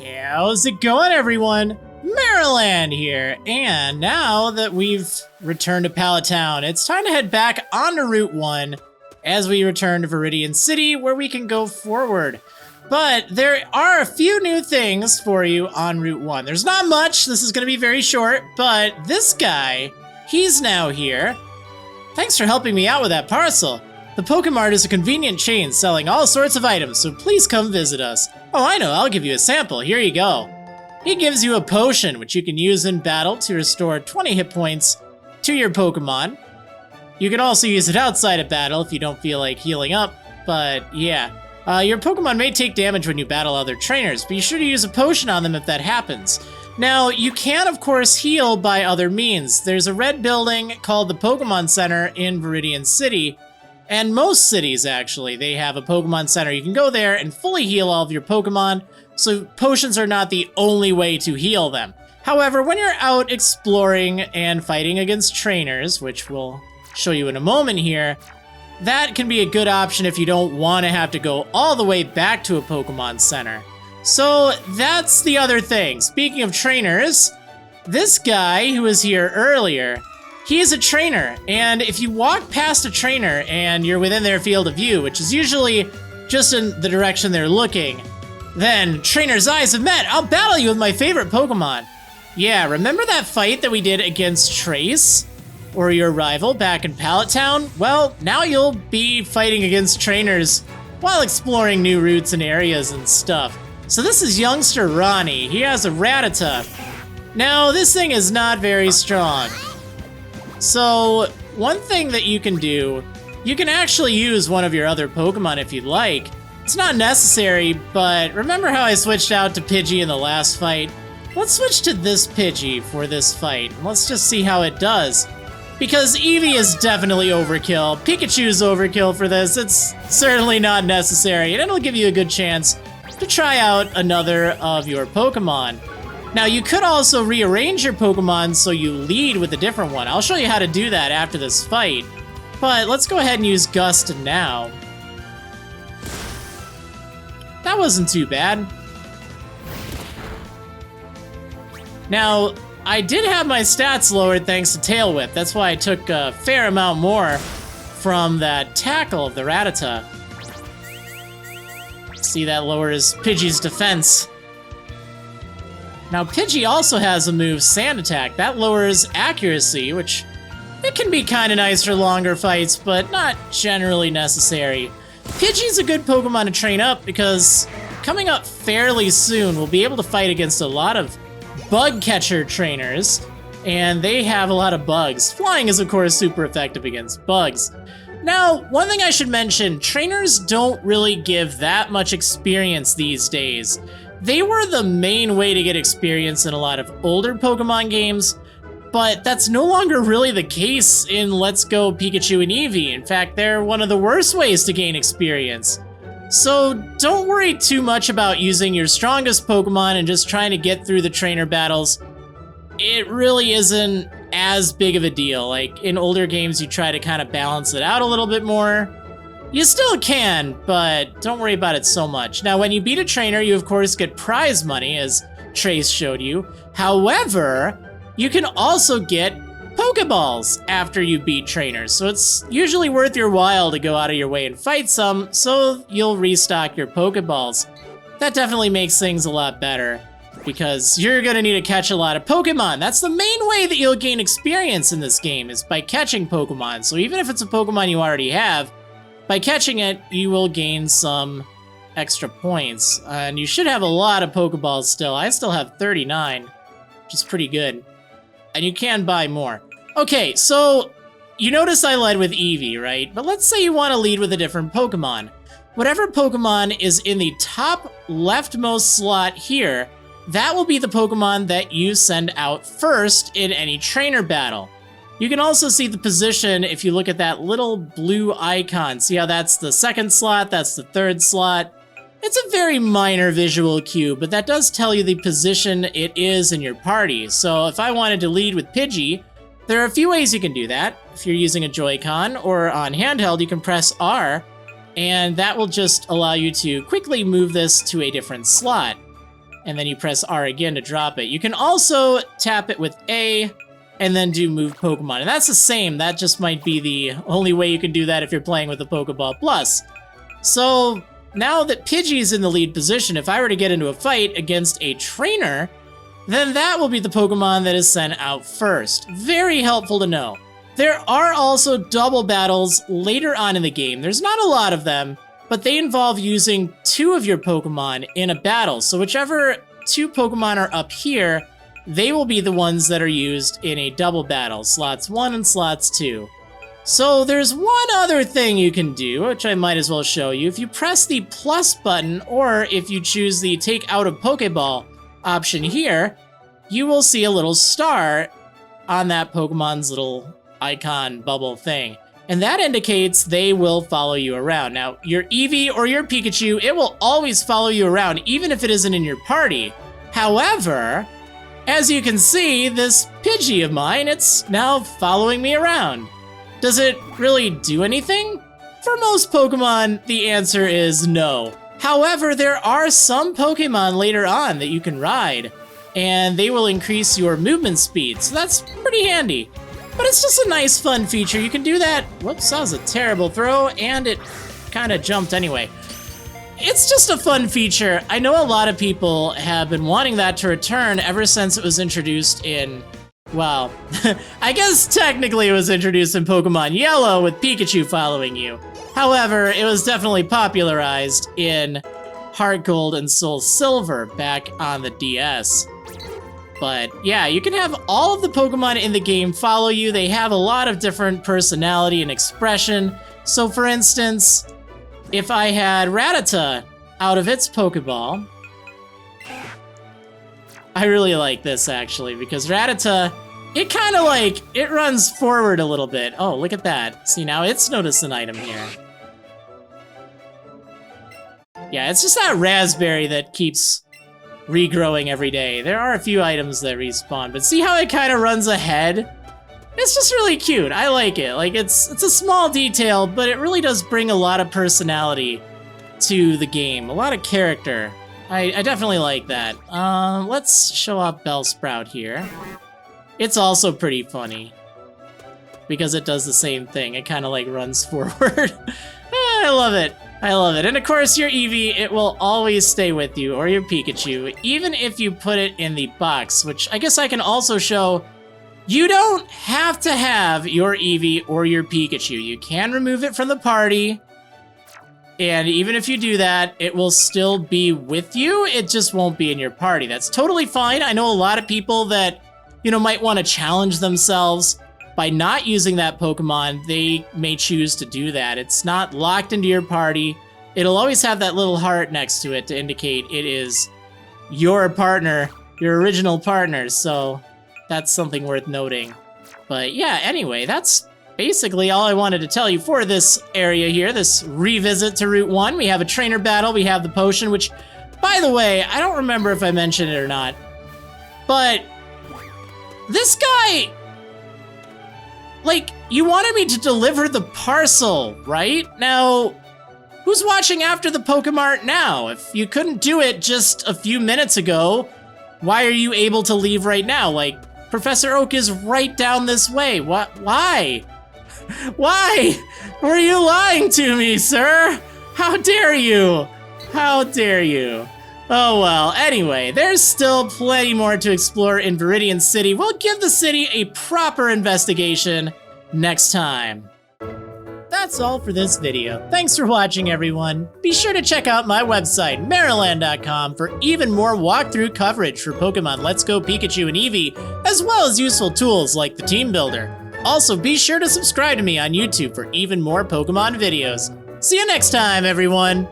How's it going, everyone? Marriland here, and now that we've returned to Pallet Town, it's time to head back onto Route 1 as we return to Viridian City, where we can go forward. But there are a few new things for you on Route 1. There's not much, this is going to be very short, but this guy, he's now here. Thanks for helping me out with that parcel. The Pokemart is a convenient chain selling all sorts of items, so please come visit us. Oh, I know, I'll give you a sample. Here you go. He gives you a potion, which you can use in battle to restore 20 hit points to your Pokemon. You can also use it outside of battle if you don't feel like healing up, but yeah. Your Pokemon may take damage when you battle other trainers, but be sure to use a potion on them if that happens. Now, you can, of course, heal by other means. There's a red building called the Pokemon Center in Viridian City, and most cities, actually, they have a Pokemon Center. You can go there and fully heal all of your Pokemon, so potions are not the only way to heal them. However, when you're out exploring and fighting against trainers, which we'll show you in a moment here, that can be a good option if you don't want to have to go all the way back to a Pokemon Center. So that's the other thing. Speaking of trainers, this guy who was here earlier, he is a trainer, and if you walk past a trainer and you're within their field of view, which is usually just in the direction they're looking, then trainer's eyes have met. I'll battle you with my favorite Pokemon. Yeah, remember that fight that we did against Trace, or your rival back in Pallet Town? Well, now you'll be fighting against trainers while exploring new routes and areas and stuff. So this is youngster Ronnie. He has a Rattata. Now, this thing is not very strong. So, one thing that you can do, you can actually use one of your other Pokemon if you'd like. It's not necessary, but remember how I switched out to Pidgey in the last fight? Let's switch to this Pidgey for this fight. Let's just see how it does. Because Eevee is definitely overkill. Pikachu's overkill for this. It's certainly not necessary, and it'll give you a good chance to try out another of your Pokemon. Now, you could also rearrange your Pokemon so you lead with a different one. I'll show you how to do that after this fight. But let's go ahead and use Gust now. That wasn't too bad. Now, I did have my stats lowered thanks to Tail Whip. That's why I took a fair amount more from that tackle of the Rattata. See, that lowers Pidgey's defense. Now, Pidgey also has a move, Sand Attack. That lowers accuracy, which it can be kind of nice for longer fights, but not generally necessary. Pidgey's a good Pokemon to train up because coming up fairly soon, we'll be able to fight against a lot of bug catcher trainers, and they have a lot of bugs. Flying is, of course, super effective against bugs. Now, one thing I should mention, trainers don't really give that much experience these days. They were the main way to get experience in a lot of older Pokemon games, but that's no longer really the case in Let's Go Pikachu and Eevee. In fact, they're one of the worst ways to gain experience. So don't worry too much about using your strongest Pokemon and just trying to get through the trainer battles. It really isn't as big of a deal. Like, in older games, you try to kind of balance it out a little bit more. You still can, but don't worry about it so much. Now, when you beat a trainer, you of course get prize money, as Trace showed you. However, you can also get Pokeballs after you beat trainers, so it's usually worth your while to go out of your way and fight some, so you'll restock your Pokeballs. That definitely makes things a lot better, because you're gonna need to catch a lot of Pokemon. That's the main way that you'll gain experience in this game, is by catching Pokemon. So even if it's a Pokemon you already have, by catching it, you will gain some extra points. And you should have a lot of Pokeballs still. I still have 39, which is pretty good. And you can buy more. Okay, so you notice I led with Eevee, right? But let's say you want to lead with a different Pokemon. Whatever Pokemon is in the top leftmost slot here, that will be the Pokemon that you send out first in any trainer battle. You can also see the position if you look at that little blue icon. See how that's the second slot, that's the third slot? It's a very minor visual cue, but that does tell you the position it is in your party. So if I wanted to lead with Pidgey, there are a few ways you can do that. If you're using a Joy-Con or on handheld, you can press R, and that will just allow you to quickly move this to a different slot. and then you press R again to drop it. You can also tap it with A and then do move Pokemon. And that's the same. That just might be the only way you can do that if you're playing with the Pokeball Plus. So now that Pidgey's in the lead position, if I were to get into a fight against a trainer, then that will be the Pokemon that is sent out first. Very helpful to know. There are also double battles later on in the game. There's not a lot of them, but they involve using 2 of your Pokemon in a battle. So whichever 2 Pokemon are up here, they will be the ones that are used in a double battle, slots 1 and slots 2. So there's one other thing you can do, which I might as well show you. If you press the plus button, or if you choose the take out of Pokeball option here, you will see a little star on that Pokemon's little icon bubble thing. And that indicates they will follow you around. Now, your Eevee or your Pikachu, it will always follow you around, even if it isn't in your party. However, as you can see, this Pidgey of mine, it's now following me around. Does it really do anything? For most Pokemon, the answer is no. However, there are some Pokemon later on that you can ride, and they will increase your movement speed, so that's pretty handy. But it's just a nice, fun feature. You can do that. Whoops, that was a terrible throw, and it kind of jumped anyway. It's just a fun feature. I know a lot of people have been wanting that to return ever since it was introduced in, well, I guess technically it was introduced in Pokemon Yellow with Pikachu following you. However, it was definitely popularized in Heart Gold and Soul Silver back on the DS. But yeah, you can have all of the Pokemon in the game follow you. They have a lot of different personality and expression. So for instance, if I had Rattata out of its Pokeball, I really like this actually, because Rattata, it kind of like, it runs forward a little bit. Oh, look at that. See, now it's noticed an item here. Yeah, it's just that raspberry that keeps regrowing every day. There are a few items that respawn, but see how it kind of runs ahead? It's just really cute. I like it. Like, it's a small detail, but it really does bring a lot of personality to the game. A lot of character. I definitely like that. Let's show off Bellsprout here. It's also pretty funny, because it does the same thing. It kind of like runs forward. I love it. I love it. And of course, your Eevee, it will always stay with you, or your Pikachu, even if you put it in the box, which I guess I can also show. You don't have to have your Eevee or your Pikachu. You can remove it from the party, and even if you do that, it will still be with you. It just won't be in your party. That's totally fine. I know a lot of people that, you know, might want to challenge themselves by not using that Pokemon. They may choose to do that. It's not locked into your party. It'll always have that little heart next to it to indicate it is your partner, your original partner. So that's something worth noting. But yeah, anyway, that's basically all I wanted to tell you for this area here, this revisit to Route 1. We have a trainer battle, we have the potion, which, by the way, I don't remember if I mentioned it or not, but this guy, like, you wanted me to deliver the parcel, right? Now, who's watching after the Pokemart now? If you couldn't do it just a few minutes ago, why are you able to leave right now? Like, Professor Oak is right down this way. What? Why? Why? Were you lying to me, sir? How dare you? How dare you? Oh well, anyway, there's still plenty more to explore in Viridian City. We'll give the city a proper investigation next time. That's all for this video. Thanks for watching, everyone. Be sure to check out my website, Marriland.com, for even more walkthrough coverage for Pokemon Let's Go Pikachu and Eevee, as well as useful tools like the Team Builder. Also, be sure to subscribe to me on YouTube for even more Pokemon videos. See you next time, everyone!